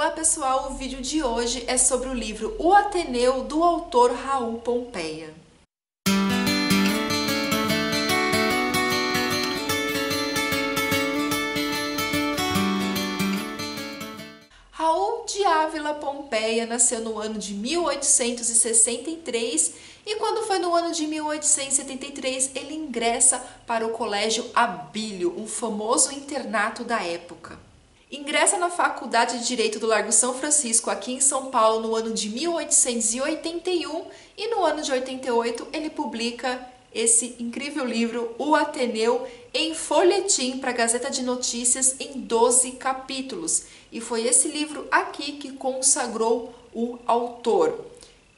Olá pessoal, o vídeo de hoje é sobre o livro O Ateneu, do autor Raul Pompeia. Raul de Ávila Pompeia nasceu no ano de 1863 e quando foi no ano de 1873 ele ingressa para o Colégio Abílio, um famoso internato da época. Ingressa na Faculdade de Direito do Largo São Francisco, aqui em São Paulo, no ano de 1881 e no ano de 88 ele publica esse incrível livro, O Ateneu, em folhetim para a Gazeta de Notícias em 12 capítulos. E foi esse livro aqui que consagrou o autor.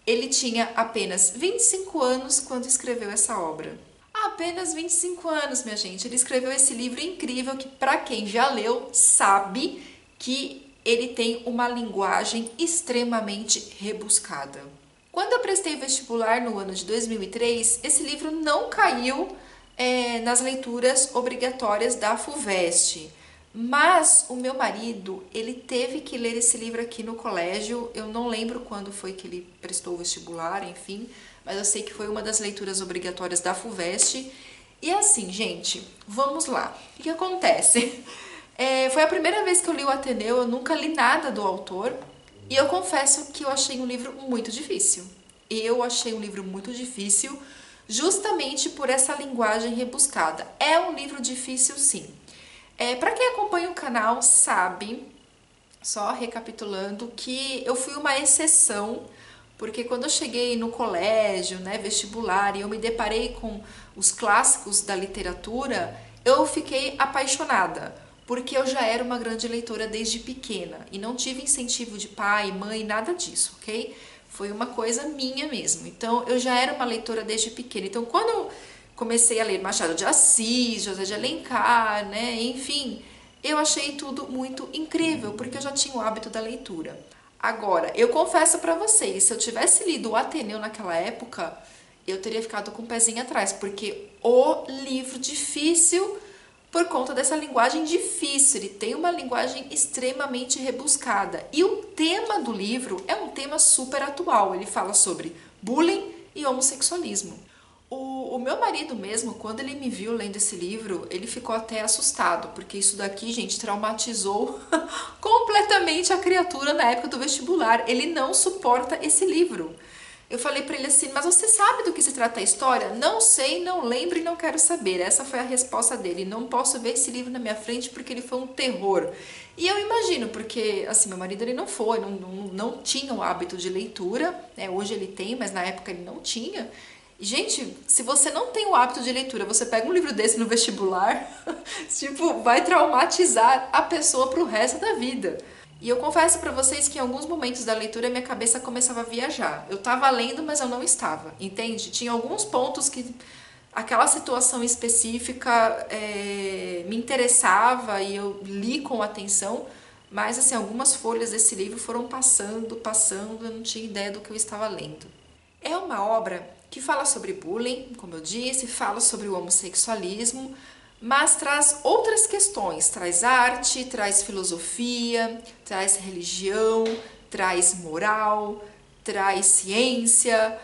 Ele tinha apenas 25 anos quando escreveu essa obra. Apenas 25 anos, minha gente. Ele escreveu esse livro incrível que, para quem já leu, sabe que ele tem uma linguagem extremamente rebuscada. Quando eu prestei vestibular no ano de 2003, esse livro não caiu nas leituras obrigatórias da FUVEST. Mas o meu marido, ele teve que ler esse livro aqui no colégio. Eu não lembro quando foi que ele prestou o vestibular, enfim, mas eu sei que foi uma das leituras obrigatórias da FUVEST. E assim, gente, vamos lá. O que acontece? Foi a primeira vez que eu li o Ateneu, eu nunca li nada do autor. E eu confesso que eu achei um livro muito difícil. Eu achei um livro muito difícil justamente por essa linguagem rebuscada. É um livro difícil, sim. Para quem acompanha o canal sabe, só recapitulando, que eu fui uma exceção, porque quando eu cheguei no colégio, vestibular, e eu me deparei com os clássicos da literatura, eu fiquei apaixonada. Porque eu já era uma grande leitora desde pequena e não tive incentivo de pai, mãe, nada disso, ok? Foi uma coisa minha mesmo. Então, eu já era uma leitora desde pequena. Então, quando eu comecei a ler Machado de Assis, José de Alencar, enfim, eu achei tudo muito incrível, porque eu já tinha o hábito da leitura. Agora, eu confesso pra vocês, se eu tivesse lido o Ateneu naquela época, eu teria ficado com o pezinho atrás, porque o livro difícil por conta dessa linguagem difícil, ele tem uma linguagem extremamente rebuscada. E o tema do livro é um tema super atual, ele fala sobre bullying e homossexualismo. O meu marido mesmo, quando ele me viu lendo esse livro, ele ficou até assustado, porque isso daqui, gente, traumatizou completamente a criatura na época do vestibular. Ele não suporta esse livro. Eu falei pra ele assim, mas você sabe do que se trata a história? Não sei, não lembro e não quero saber. Essa foi a resposta dele. Não posso ver esse livro na minha frente porque ele foi um terror. E eu imagino, porque assim, meu marido ele não tinha o hábito de leitura, hoje ele tem, mas na época ele não tinha. Gente, se você não tem o hábito de leitura, você pega um livro desse no vestibular, tipo, vai traumatizar a pessoa pro resto da vida. E eu confesso pra vocês que em alguns momentos da leitura minha cabeça começava a viajar. Eu tava lendo, mas eu não estava, entende? Tinha alguns pontos que aquela situação específica me interessava e eu li com atenção, mas assim, algumas folhas desse livro foram passando, eu não tinha ideia do que eu estava lendo. É uma obra que fala sobre bullying, como eu disse, fala sobre o homossexualismo, mas traz outras questões, traz arte, traz filosofia, traz religião, traz moral, traz ciência,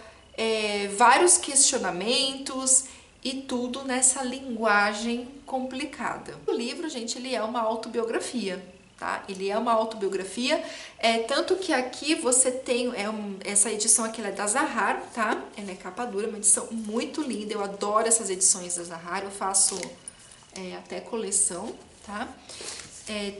vários questionamentos e tudo nessa linguagem complicada. O livro, gente, ele é uma autobiografia, tá? Ele é uma autobiografia, tanto que aqui você tem, essa edição aqui ela é da Zahar, tá? Ela é capa dura, uma edição muito linda, eu adoro essas edições da Zahar, eu faço até coleção, tá?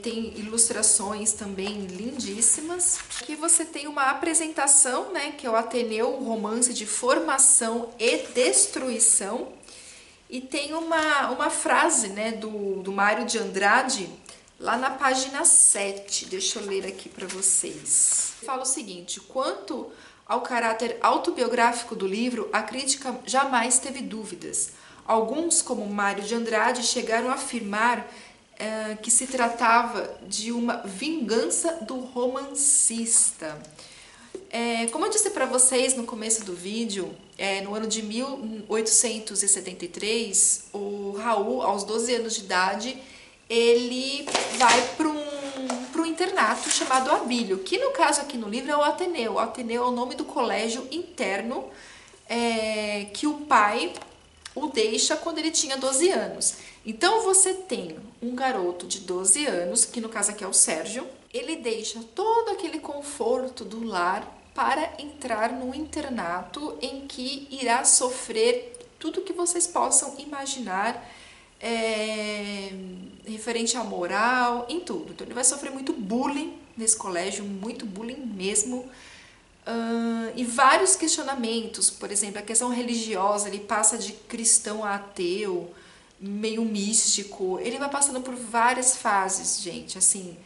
Tem ilustrações também lindíssimas. Aqui você tem uma apresentação, que é o Ateneu, um romance de formação e destruição. E tem uma frase, do Mário de Andrade, lá na página 7. Deixa eu ler aqui para vocês. Fala o seguinte: quanto ao caráter autobiográfico do livro, a crítica jamais teve dúvidas. Alguns, como Mário de Andrade, chegaram a afirmar que se tratava de uma vingança do romancista. Como eu disse para vocês no começo do vídeo, no ano de 1873, o Raul, aos 12 anos de idade, ele vai para um internato. internato chamado Abílio, que no caso aqui no livro é o Ateneu. O Ateneu é o nome do colégio interno que o pai o deixa quando ele tinha 12 anos. Então você tem um garoto de 12 anos, que no caso aqui é o Sérgio, ele deixa todo aquele conforto do lar para entrar no internato em que irá sofrer tudo que vocês possam imaginar referente à moral, em tudo. Então ele vai sofrer muito bullying nesse colégio, muito bullying mesmo. E vários questionamentos, por exemplo, a questão religiosa, ele passa de cristão a ateu, meio místico, ele vai passando por várias fases, gente, assim,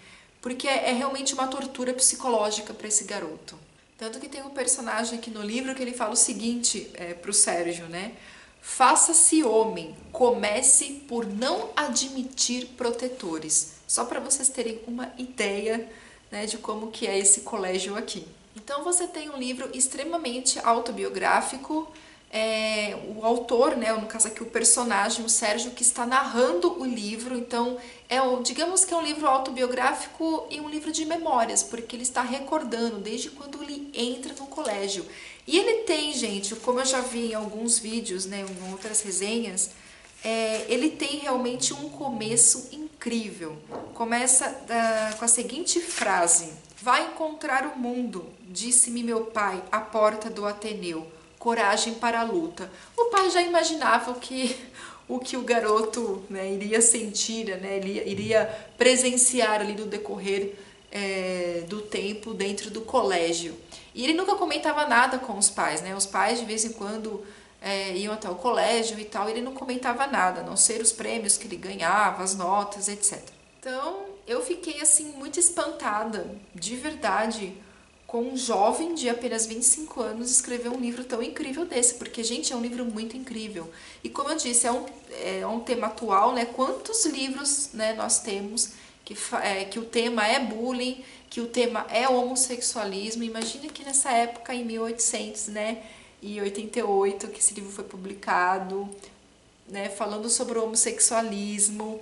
porque é realmente uma tortura psicológica para esse garoto. Tanto que tem um personagem aqui no livro que ele fala o seguinte pro Sérgio, né? Faça-se homem, comece por não admitir protetores. Só para vocês terem uma ideia, né, de como que é esse colégio aqui. Então você tem um livro extremamente autobiográfico, o autor, né, no caso aqui o personagem, o Sérgio, que está narrando o livro, então digamos que é um livro autobiográfico e um livro de memórias, porque ele está recordando desde quando ele entra no colégio. E ele tem, gente, como eu já vi em alguns vídeos, né, em outras resenhas, ele tem realmente um começo incrível. Começa com a seguinte frase: vai encontrar o mundo, disse-me meu pai, à porta do Ateneu. Coragem para a luta. O pai já imaginava o que o garoto, né, iria sentir, né, ele iria presenciar ali no decorrer do tempo dentro do colégio. E ele nunca comentava nada com os pais, né? Os pais de vez em quando iam até o colégio e tal, ele não comentava nada, a não ser os prêmios que ele ganhava, as notas, etc. Então, eu fiquei assim muito espantada, de verdade, com um jovem de apenas 25 anos escrever um livro tão incrível desse, porque, gente, é um livro muito incrível. E como eu disse, é um tema atual, né? Quantos livros, né, nós temos que o tema é bullying, que o tema é homossexualismo. Imagina que nessa época, em 1800, né, e 88, que esse livro foi publicado, né, falando sobre o homossexualismo.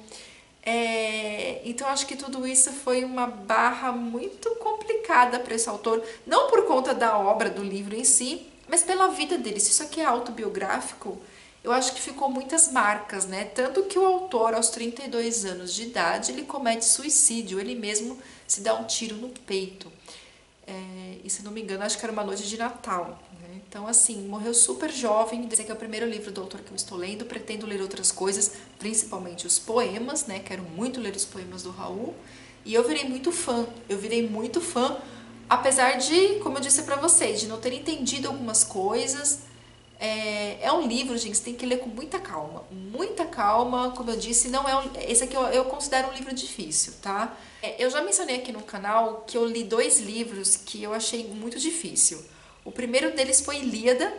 Então acho que tudo isso foi uma barra muito complicada para esse autor, não por conta da obra, do livro em si, mas pela vida dele. Se isso aqui é autobiográfico, eu acho que ficou muitas marcas, né? Tanto que o autor, aos 32 anos de idade, ele comete suicídio, ele mesmo se dá um tiro no peito. E se não me engano, acho que era uma noite de Natal, né? Então, assim, morreu super jovem. Esse aqui é o primeiro livro do autor que eu estou lendo. Pretendo ler outras coisas, principalmente os poemas, né? Quero muito ler os poemas do Raul. E eu virei muito fã, apesar de, como eu disse pra vocês, de não ter entendido algumas coisas. É um livro, gente, você tem que ler com muita calma, como eu disse, não esse aqui eu considero um livro difícil, tá? Eu já mencionei aqui no canal que eu li 2 livros que eu achei muito difícil. O primeiro deles foi Ilíada,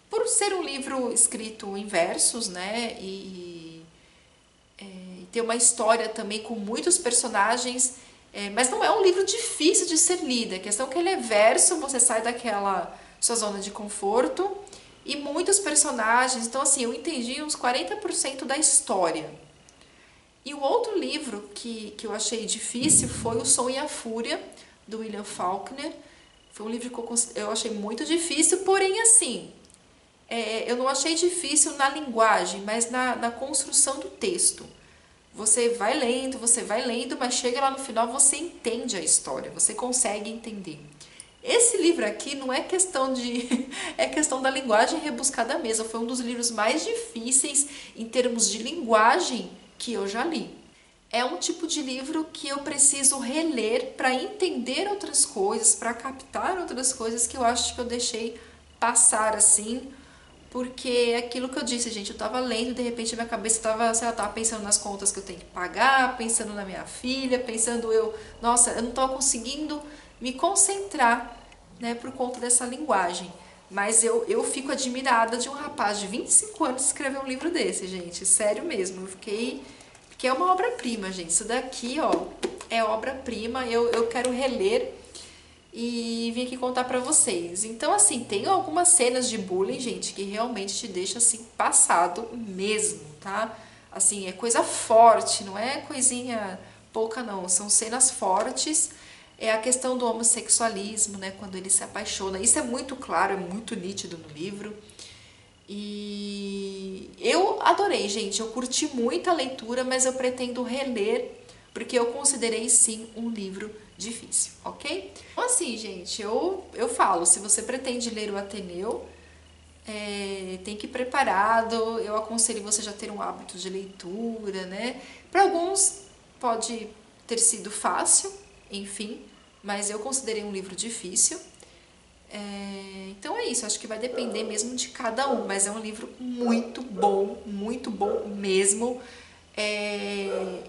por ser um livro escrito em versos, né, e ter uma história também com muitos personagens, mas não é um livro difícil de ser lido. A questão é que ele é verso, você sai daquela sua zona de conforto, e muitos personagens, então assim, eu entendi uns 40% da história. E o outro livro que eu achei difícil foi O Som e a Fúria, do William Faulkner. Foi um livro que eu achei muito difícil, porém assim, eu não achei difícil na linguagem, mas na construção do texto. Você vai lendo, mas chega lá no final, você entende a história, você consegue entender. Esse livro aqui não é questão é questão da linguagem rebuscada mesmo. Foi um dos livros mais difíceis em termos de linguagem que eu já li. É um tipo de livro que eu preciso reler para entender outras coisas, para captar outras coisas que eu acho que eu deixei passar assim, porque é aquilo que eu disse, gente, eu tava lendo e de repente minha cabeça tava pensando nas contas que eu tenho que pagar, pensando na minha filha, nossa, eu não tava conseguindo me concentrar, né, por conta dessa linguagem. Mas eu fico admirada de um rapaz de 25 anos escrever um livro desse, gente, sério mesmo, porque é uma obra-prima, gente, isso daqui, ó, é obra-prima, eu quero reler e vim aqui contar pra vocês. Então, assim, tem algumas cenas de bullying, gente, que realmente te deixa, assim, passado mesmo, tá? Assim, é coisa forte, não é coisinha pouca não, são cenas fortes. É a questão do homossexualismo, né, quando ele se apaixona. Isso é muito claro, é muito nítido no livro. E eu adorei, gente. Eu curti muito a leitura, mas eu pretendo reler, porque eu considerei sim um livro difícil, ok? Então, assim, gente, eu falo, se você pretende ler o Ateneu, tem que ir preparado. Eu aconselho você já ter um hábito de leitura, né? Para alguns pode ter sido fácil, enfim, mas eu considerei um livro difícil. Então é isso, acho que vai depender mesmo de cada um, mas é um livro muito bom mesmo.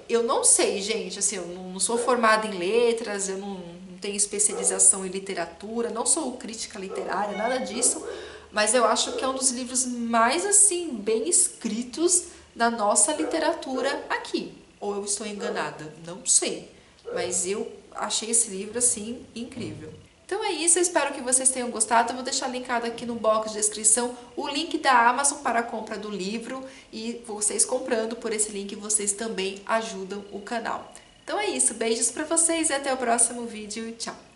Eu não sei, gente, assim, eu não sou formada em letras, eu não tenho especialização em literatura, não sou crítica literária, nada disso, mas eu acho que é um dos livros mais, assim, bem escritos da nossa literatura aqui. Ou eu estou enganada? Não sei, mas eu achei esse livro, assim, incrível. Então é isso, eu espero que vocês tenham gostado. Eu vou deixar linkado aqui no box de descrição o link da Amazon para a compra do livro, e vocês comprando por esse link, vocês também ajudam o canal. Então é isso, beijos para vocês e até o próximo vídeo. Tchau!